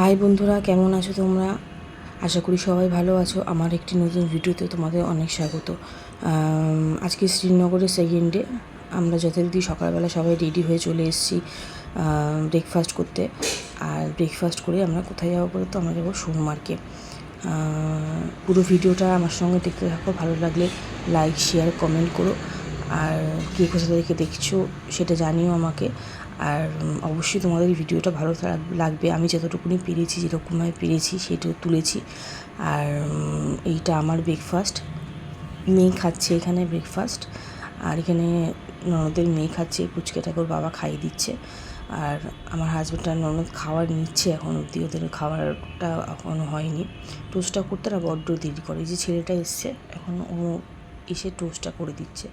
High বন্ধুরা, কেমন আছো তোমরা? আশা করি সবাই ভালো আছো। আমার একটি নতুন ভিডিওতে তোমাদের অনেক স্বাগত। আজকে শ্রীনগরের সেকেন্ড ডে। আমরা যথারীতি সকালবেলা সবাই রেডি হয়ে চলে এসেছি ব্রেকফাস্ট করতে। আর ব্রেকফাস্ট করে আমরা কোথায় যাবো বলো তো? আমরা যাবো সোনমার্গে। পুরো ভিডিওটা আমার সঙ্গে দেখতে থাকো, ভালো লাগলে লাইক, শেয়ার, কমেন্ট করো। আর কে কোথা থেকে দেখছো সেটা জানিও আমাকে। আর অবশ্যই তোমাদের ভিডিওটা ভালো লাগবে। আমি যতটুকুনি পেরেছি, যেরকমভাবে পেরেছি সেটাও তুলেছি। আর এইটা আমার ব্রেকফাস্ট। মেয়ে খাচ্ছে এখানে ব্রেকফাস্ট। আর এখানে ননদের মেয়ে খাচ্ছে, পুচকেটাকে ওর বাবা খাইয়ে দিচ্ছে। আর আমার হাজব্যান্ড আর ননদ খাবার নিচ্ছে, এখন অবধি ওদের খাবারটা এখনও হয়নি। টোস্টটা করতে না বড্ড দেরি করে। যে ছেলেটা এসছে এখন, ও এসে টোস্টটা করে দিচ্ছে।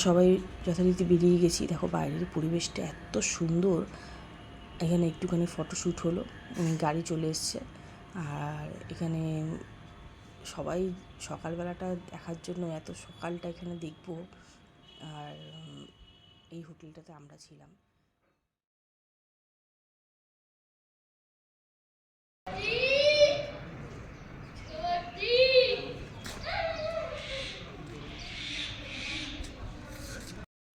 সবাই যথারীতি বেরিয়ে গেছি। দেখো বাইরের পরিবেশটা এত সুন্দর। এখানে একটুখানি ফটোশ্যুট হলো, গাড়ি চলে এসছে। আর এখানে সবাই সকালবেলাটা দেখার জন্য এত সকালটা এখানে দেখবো। আর এই হোটেলটাতে আমরা ছিলাম।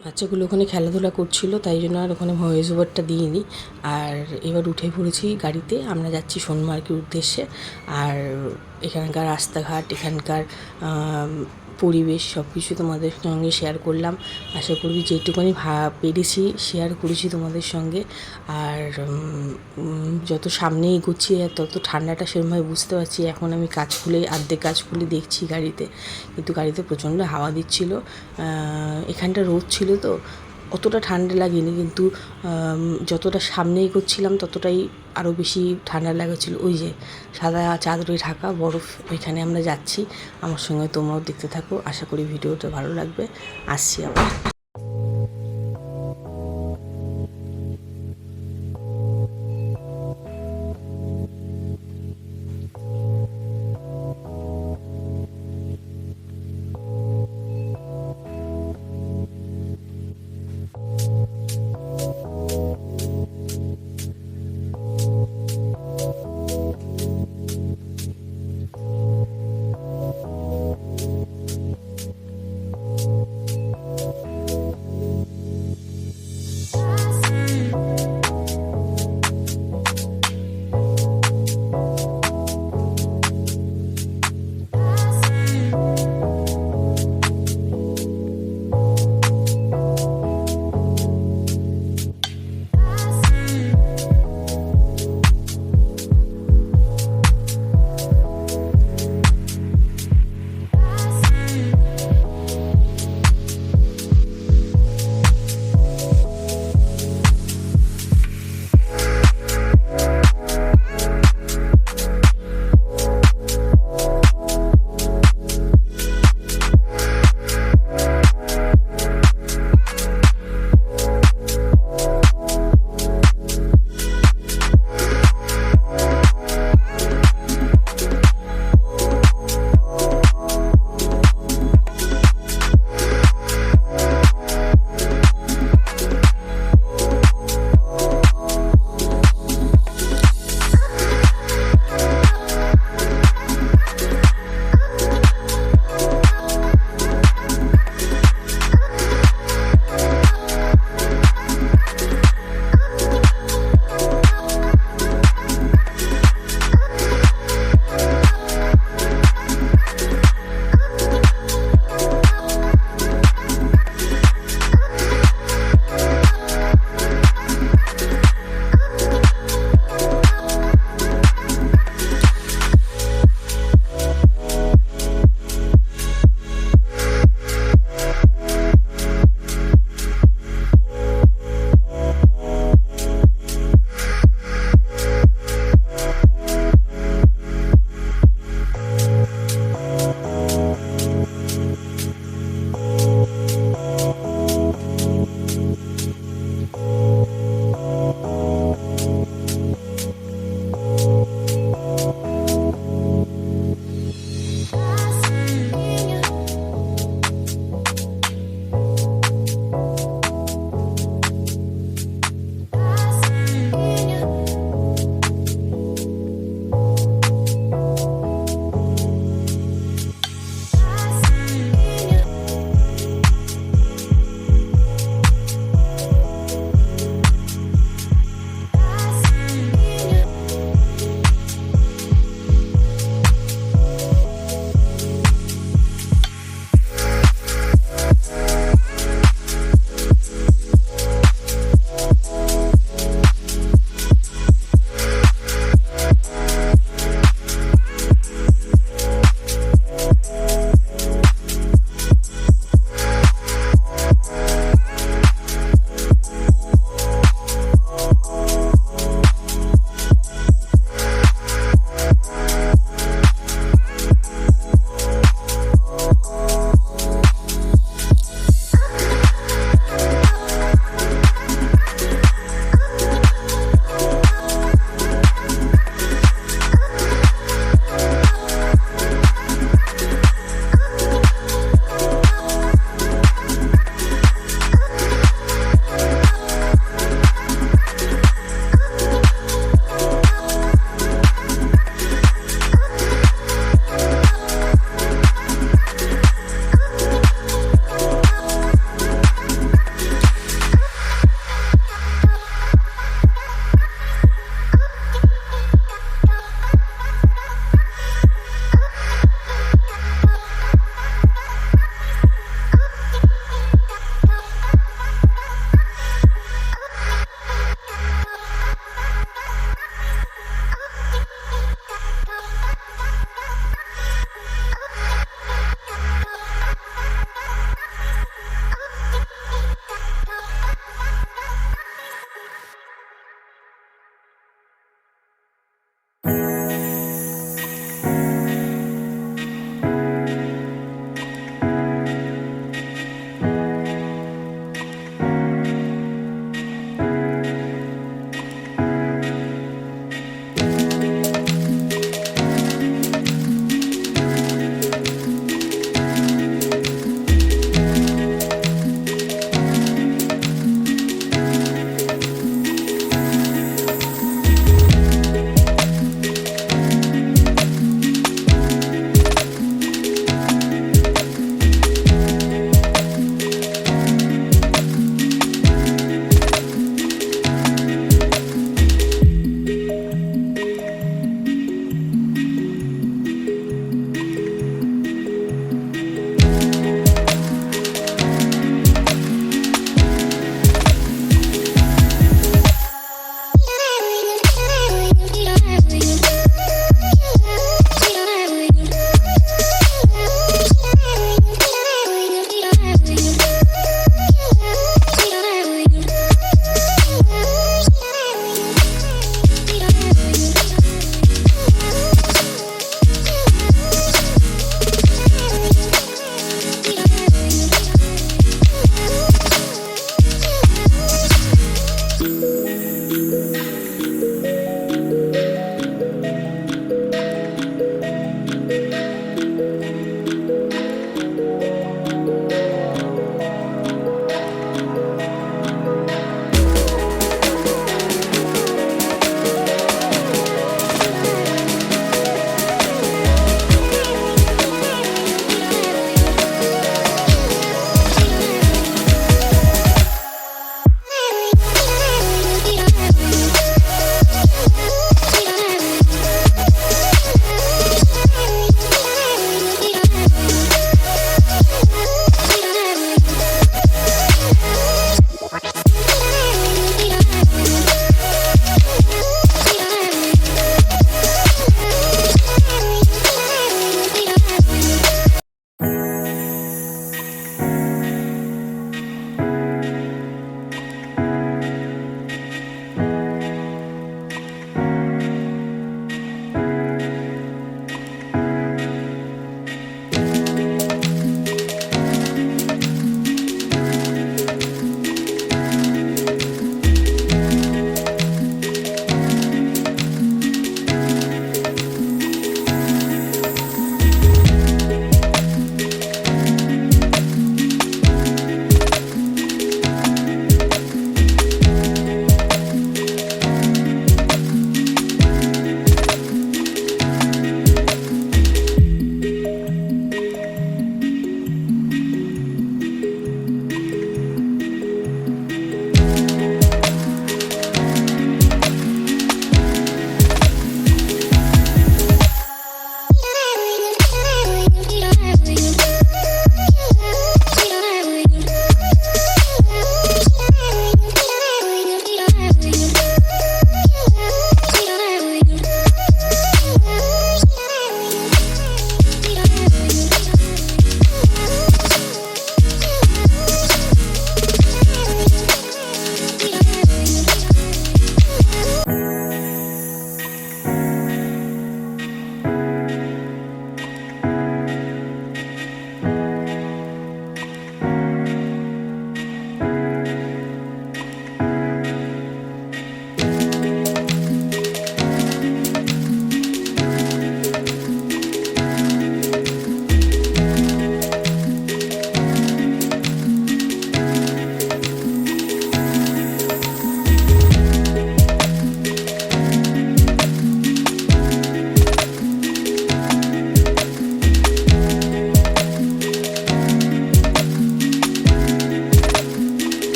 বাচ্চাগুলো ওখানে খেলাধুলা করছিল, তাই জন্য আর ওখানে ভয়েস ওভারটা দিইনি। আর এবার উঠে পড়েছি গাড়িতে, আমরা যাচ্ছি সোনমার্গের উদ্দেশ্যে। আর এখানকার রাস্তাঘাট, এখানকার পরিবেশ সব কিছু তোমাদের সঙ্গে শেয়ার করলাম। আশা করি যেটুকুনি পেরেছি শেয়ার করেছি তোমাদের সঙ্গে। আর যত সামনে এগোচ্ছি তত ঠান্ডাটা সেরকমভাবে বুঝতে পারছি। এখন আমি অর্ধেক কাজ খুলে দেখছি গাড়িতে, কিন্তু গাড়িতে প্রচণ্ড হাওয়া দিচ্ছিল। এখানটা রোদ ছিল তো অতটা ঠান্ডা লাগেনি, কিন্তু যতটা সামনে এগোচ্ছিলাম ততটাই আরও বেশি ঠান্ডা লাগাচ্ছিল। ওই যে সাদা চাদরে ঢাকা বরফ, ওইখানে আমরা যাচ্ছি। আমার সঙ্গে তোমরাও দেখতে থাকো, আশা করি ভিডিওটা ভালো লাগবে। আসছি আবার।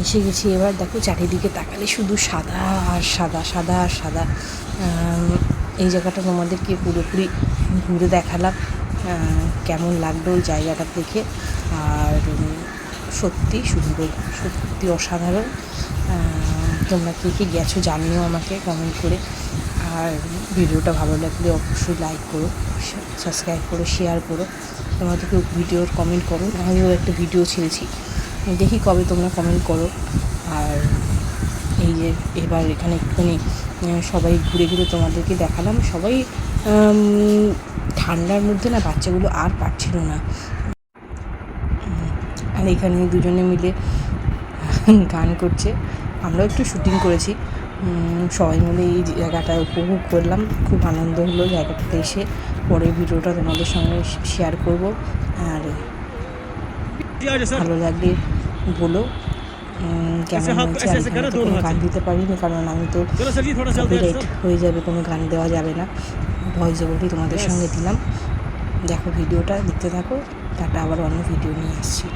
এসে গেছি। এবার দেখো চারিদিকে তাকালে শুধু সাদা আর সাদা, সাদা আর সাদা। এই জায়গাটা তোমাদেরকে পুরোপুরি ঘুরে দেখালাম, কেমন লাগলো ওই জায়গাটা দেখে। আর সত্যি সুন্দর, সত্যি অসাধারণ। তোমরা কে কে গেছো জানিও আমাকে কমেন্ট করে। আর ভিডিওটা ভালো লাগলে অবশ্যই লাইক করো, সাবস্ক্রাইব করো, শেয়ার করো। তোমাদেরকে ভিডিওর কমেন্ট করো। আমিও একটা ভিডিও ছেড়েছি, দেখি কবে তোমরা কমেন্ট করো। আর এই যে এবার এখানে একটুখানি সবাই ঘুরে ঘুরে তোমাদেরকে দেখালাম। সবাই ঠান্ডার মধ্যে না বাচ্চাগুলো আর পারছিল না। আর এখানে দুজনে মিলে গান করছে। আমরাও একটু শুটিং করেছি, সবাই মিলে এই জায়গাটা উপভোগ করলাম। খুব আনন্দ হলো জায়গাটাতে এসে। পরের ভিডিওটা তোমাদের সঙ্গে শেয়ার করব। আর ভালো লাগলে বলো কেমন হয়েছে। আর এখানে তো কোনো গান দিতে পারিনি, কারণ আমি তো কপিরাইট হয়ে যাবে, কোনো গান দেওয়া যাবে না। ভয়েস ওভারই তোমাদের সঙ্গে দিলাম। দেখো ভিডিওটা দেখতে থাকো। তারপর আবার অন্য ভিডিও নিয়ে আসছি।